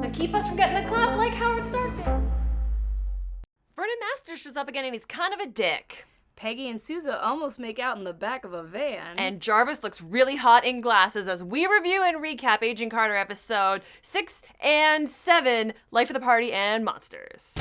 to keep us from getting the clap like Howard Stark did. Vernon Masters shows up again and he's kind of a dick. Peggy and Sousa almost make out in the back of a van. And Jarvis looks really hot in glasses as we review and recap Agent Carter episode 6 and 7, Life of the Party and Monsters.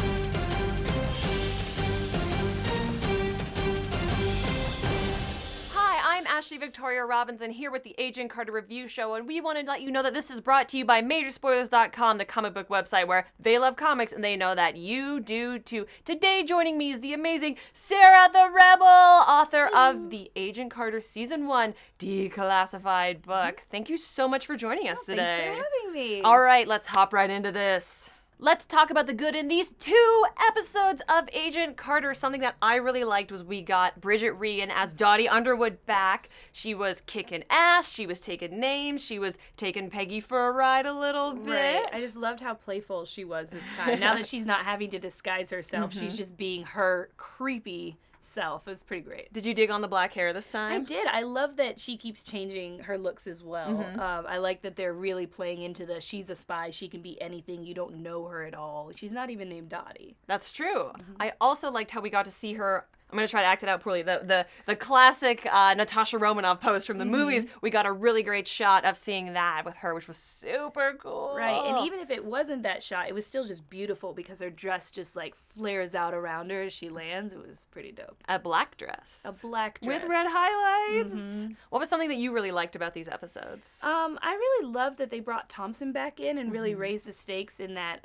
I'm Ashley Victoria Robinson here with the Agent Carter Review Show, and we want to let you know that this is brought to you by Majorspoilers.com, the comic book website where they love comics and they know that you do too. Today joining me is the amazing Sarah the Rebel, author of the Agent Carter Season 1 Declassified book. Thank you so much for joining us today. Thanks for having me. All right, let's hop right into this. Let's talk about the good in these 2 episodes of Agent Carter. Something that I really liked was we got Bridget Regan as Dottie Underwood back. Yes. She was kicking ass. She was taking names. She was taking Peggy for a ride a little bit. Right. I just loved how playful she was this time. Now that she's not having to disguise herself, she's just being her creepy self. It was pretty great. Did you dig on the black hair this time? I did. I love that she keeps changing her looks as well. I like that they're really playing into the she's a spy, she can be anything, you don't know her at all. She's not even named Dottie. That's true. I also liked how we got to see her. I'm going to try to act it out poorly. The classic Natasha Romanoff pose from the movies, we got a really great shot of seeing that with her, which was super cool. Right, and even if it wasn't that shot, it was still just beautiful because her dress just like flares out around her as she lands. It was pretty dope. A black dress. A black dress. With red highlights. What was something that you really liked about these episodes? I really loved that they brought Thompson back in and really raised the stakes in that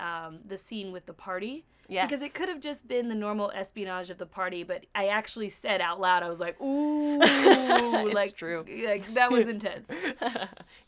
the scene with the party. Yes. Because it could have just been the normal espionage of the party, but I actually said out loud, I was like, ooh. It's like, true. Like, that was intense.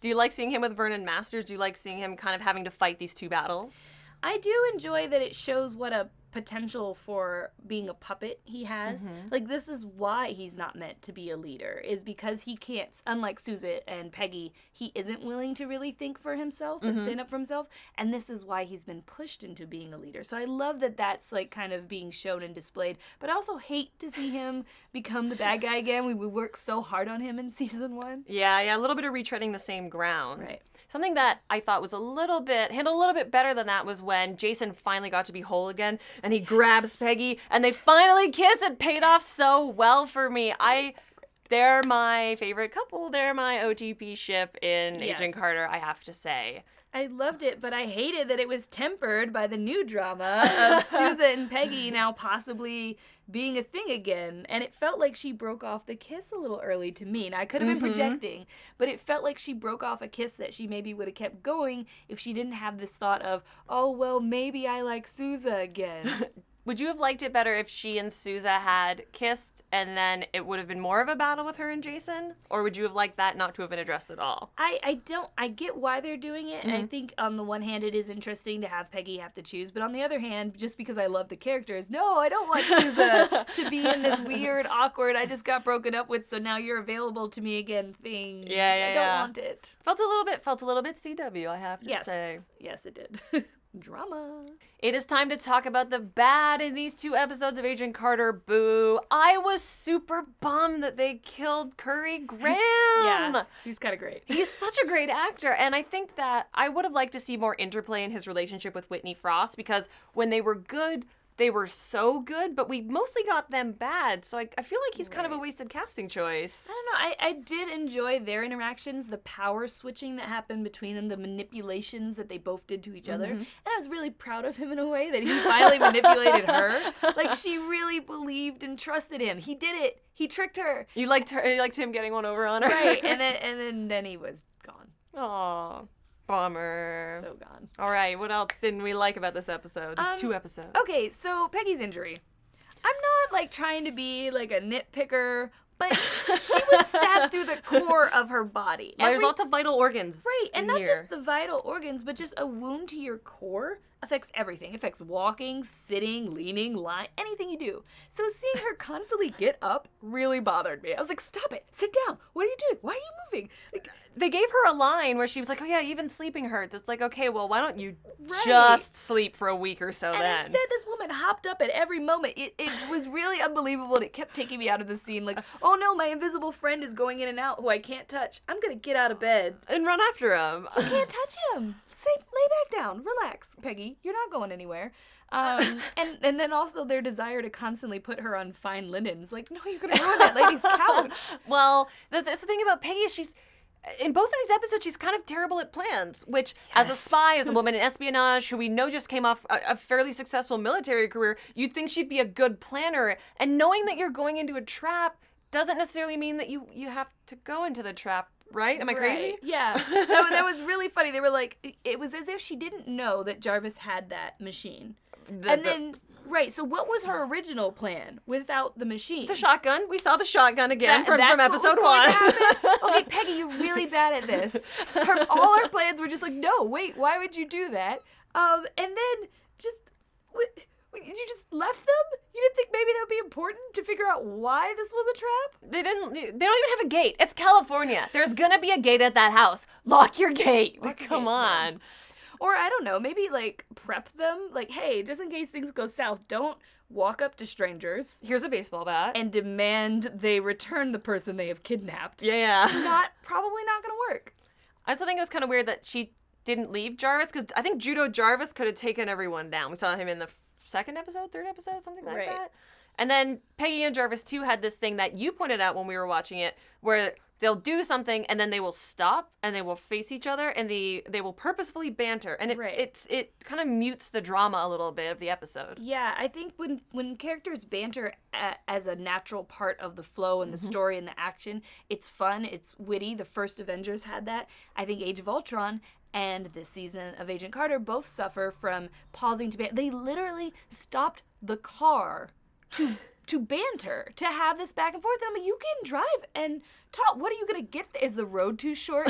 Do you like seeing him with Vernon Masters? Do you like seeing him kind of having to fight these 2 battles? I do enjoy that it shows what a potential for being a puppet he has. Like, this is why he's not meant to be a leader, is because he can't, unlike Sousa and Peggy, he isn't willing to really think for himself and stand up for himself, and this is why he's been pushed into being a leader. So I love that that's, like, kind of being shown and displayed, but I also hate to see him become the bad guy again. We worked so hard on him in season 1. Yeah, a little bit of retreading the same ground. Right. Something that I thought was handled a little bit better than that was when Jason finally got to be whole again and he grabs Peggy and they finally kiss. It paid off so well for me. They're my favorite couple. They're my OTP ship in Agent Carter, I have to say. I loved it, but I hated that it was tempered by the new drama of Sousa and Peggy now possibly being a thing again. And it felt like she broke off the kiss a little early to me. Now, I could have been projecting, but it felt like she broke off a kiss that she maybe would have kept going if she didn't have this thought of, oh, well, maybe I like Sousa again. Would you have liked it better if she and Sousa had kissed and then it would have been more of a battle with her and Jason? Or would you have liked that not to have been addressed at all? I get why they're doing it, and I think on the one hand it is interesting to have Peggy have to choose, but on the other hand, just because I love the characters, no, I don't want Sousa to be in this weird, awkward, I just got broken up with, so now you're available to me again thing. I don't want it. Felt a little bit CW, I have to say. Yes, it did. Drama. It is time to talk about the bad in these 2 episodes of Agent Carter. Boo. I was super bummed that they killed Curry Graham. Yeah, he's kind of great. He's such a great actor, and I think that I would have liked to see more interplay in his relationship with Whitney Frost, because when they were good, they were so good, but we mostly got them bad, so I feel like he's kind of a wasted casting choice. I don't know, I did enjoy their interactions, the power switching that happened between them, the manipulations that they both did to each other, and I was really proud of him in a way that he finally manipulated her. Like, she really believed and trusted him. He did it. He tricked her. You liked him getting one over on her? Right, and then he was gone. Aww. Bummer. So gone. All right, what else didn't we like about this episode? These 2 episodes. Okay, so Peggy's injury. I'm not, like, trying to be, like, a nitpicker, but she was stabbed through the core of her body. There's lots of vital organs. Right, and not just the vital organs, but just a wound to your core affects everything. It affects walking, sitting, leaning, lying, anything you do. So seeing her constantly get up really bothered me. I was like, stop it, sit down. What are you doing? Why are you moving? Like, they gave her a line where she was like, oh yeah, even sleeping hurts. It's like, okay, well, why don't you Right. just sleep for a week or so And then? instead, this woman hopped up at every moment. It was really unbelievable, and it kept taking me out of the scene. Like, oh no, my invisible friend is going in and out who I can't touch. I'm going to get out of bed. And run after him. You can't touch him. Lay back down. Relax, Peggy. You're not going anywhere. And then also their desire to constantly put her on fine linens. Like, no, you're going to ruin that lady's couch. Well, that's the thing about Peggy is she's, in both of these episodes, she's kind of terrible at plans, which as a spy, as a woman in espionage, who we know just came off a fairly successful military career, you'd think she'd be a good planner. And knowing that you're going into a trap doesn't necessarily mean that you have to go into the trap. Right? Am I crazy? Right. Yeah. That was really funny. They were like, it was as if she didn't know that Jarvis had that machine. Right, so what was her original plan without the machine? The shotgun. We saw the shotgun again from that's episode what was going 1. to happen? Okay, Peggy, you're really bad at this. All her plans were just like, no, wait, why would you do that? And then you just left them? You didn't think maybe that would be important to figure out why this was a trap? They don't even have a gate. It's California. There's gonna be a gate at that house. Lock your gate. Come on. Man. Or I don't know, maybe like prep them. Like, hey, just in case things go south, don't walk up to strangers. Here's a baseball bat. And demand they return the person they have kidnapped. Yeah. Probably not gonna work. I also think it was kind of weird that she didn't leave Jarvis, because I think Judo Jarvis could have taken everyone down. We saw him in the third episode, something like that. And then Peggy and Jarvis too had this thing that you pointed out when we were watching it, where they'll do something and then they will stop and they will face each other and they will purposefully banter, and it kind of mutes the drama a little bit of the episode. Yeah, I think when characters banter as a natural part of the flow and the story and the action, it's fun, it's witty. The first Avengers had that. I think Age of Ultron and this season of Agent Carter both suffer from pausing to banter. They literally stopped the car to banter, to have this back and forth. And I'm like, you can drive and talk. What are you going to get? Is the road too short?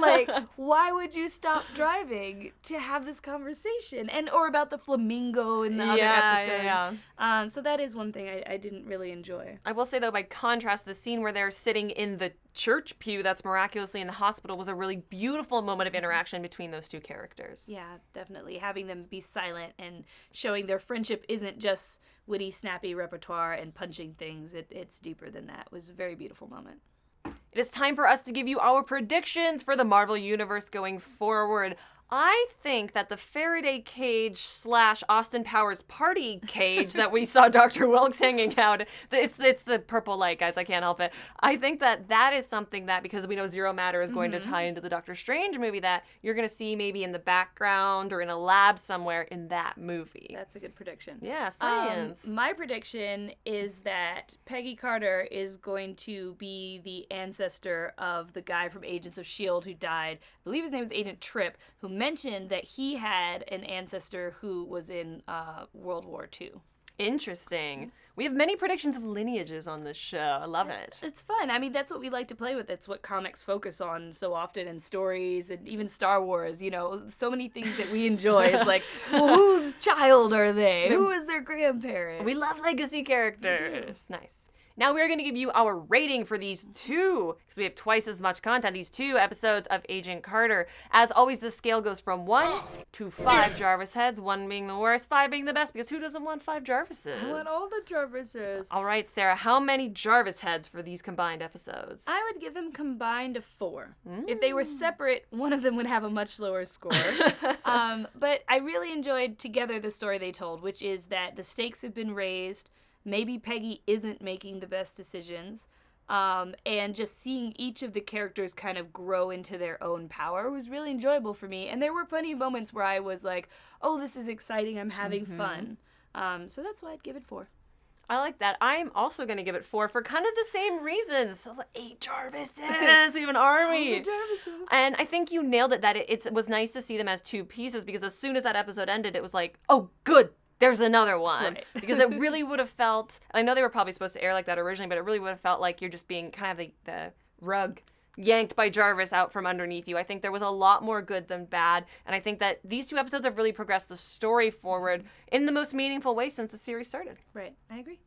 Like, why would you stop driving to have this conversation? Or about the flamingo in the other episode. Yeah. So that is one thing I didn't really enjoy. I will say, though, by contrast, the scene where they're sitting in the church pew that's miraculously in the hospital was a really beautiful moment of interaction between those two characters. Yeah, definitely. Having them be silent and showing their friendship isn't just witty, snappy repertoire and punching things. It's deeper than that. It was a very beautiful moment. It is time for us to give you our predictions for the Marvel Universe going forward. I think that the Faraday cage / Austin Powers party cage that we saw Dr. Wilkes hanging out, it's the purple light, guys, I can't help it. I think that is something that, because we know Zero Matter is going to tie into the Doctor Strange movie, that you're going to see maybe in the background or in a lab somewhere in that movie. That's a good prediction. Yeah, science. My prediction is that Peggy Carter is going to be the ancestor of the guy from Agents of S.H.I.E.L.D. who died. I believe his name was Agent Tripp, who mentioned that he had an ancestor who was in World War II. Interesting. We have many predictions of lineages on this show. I love it. It's fun. I mean, that's what we like to play with. It's what comics focus on so often in stories, and even Star Wars, so many things that we enjoy. It's like, well, whose child are they? Who is their grandparent? We love legacy characters. Nice. Now we're going to give you our rating for these two, because we have twice as much content, these 2 episodes of Agent Carter. As always, the scale goes from 1 to 5 Jarvis heads, 1 being the worst, 5 being the best, because who doesn't want 5 Jarvises? I want all the Jarvises. All right, Sarah, how many Jarvis heads for these combined episodes? I would give them combined a 4. If they were separate, one of them would have a much lower score. But I really enjoyed together the story they told, which is that the stakes have been raised. Maybe Peggy isn't making the best decisions, and just seeing each of the characters kind of grow into their own power was really enjoyable for me. And there were plenty of moments where I was like, oh, this is exciting, I'm having fun. So that's why I'd give it 4. I like that. I'm also going to give it 4 for kind of the same reasons. So 8 Jarvises, we have an army. And I think you nailed it, that it was nice to see them as 2 pieces, because as soon as that episode ended, it was like, oh, good. There's another one. Right. Because it really would have felt, I know they were probably supposed to air like that originally, but it really would have felt like you're just being kind of the rug yanked by Jarvis out from underneath you. I think there was a lot more good than bad, and I think that these 2 episodes have really progressed the story forward in the most meaningful way since the series started. Right, I agree.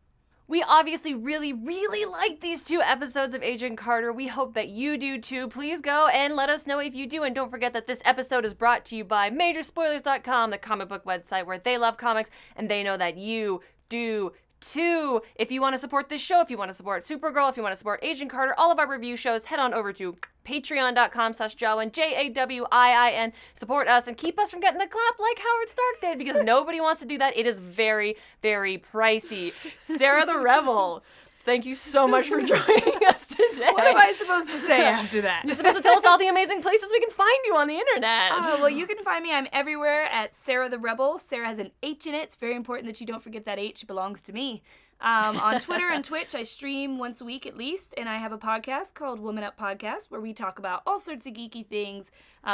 We obviously really, really like these 2 episodes of Agent Carter. We hope that you do too. Please go and let us know if you do. And don't forget that this episode is brought to you by Majorspoilers.com, the comic book website where they love comics and they know that you do too. If you want to support this show, if you want to support Supergirl, if you want to support Agent Carter, all of our review shows, head on over to patreon.com/Jawiin, Jawiin. Support us and keep us from getting the clap like Howard Stark did, because nobody wants to do that. It is very, very pricey. Sarah the Rebel, thank you so much for joining us today. What am I supposed to say after that? You're supposed to tell us all the amazing places we can find you on the internet. Well, you can find me. I'm everywhere at Sarah the Rebel. Sarah has an H in it. It's very important that you don't forget that H belongs to me. On Twitter and Twitch, I stream once a week at least, and I have a podcast called Woman Up Podcast where we talk about all sorts of geeky things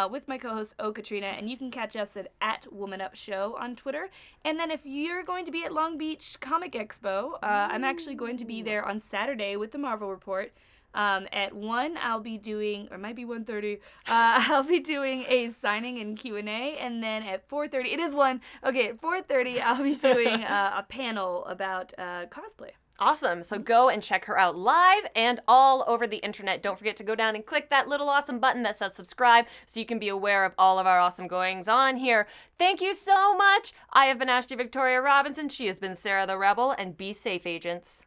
with my co-host O Katrina, and you can catch us at Woman Up Show on Twitter. And then if you're going to be at Long Beach Comic Expo, I'm actually going to be there on Saturday with the Marvel Report. At 1, I'll be doing, or it might be 1:30, I'll be doing a signing and Q&A, and then at 4:30, it is 1, okay, at 4:30, I'll be doing a panel about cosplay. Awesome. So go and check her out live and all over the internet. Don't forget to go down and click that little awesome button that says subscribe so you can be aware of all of our awesome goings on here. Thank you so much. I have been Ashley Victoria Robinson. She has been Sarah the Rebel, and be safe, agents.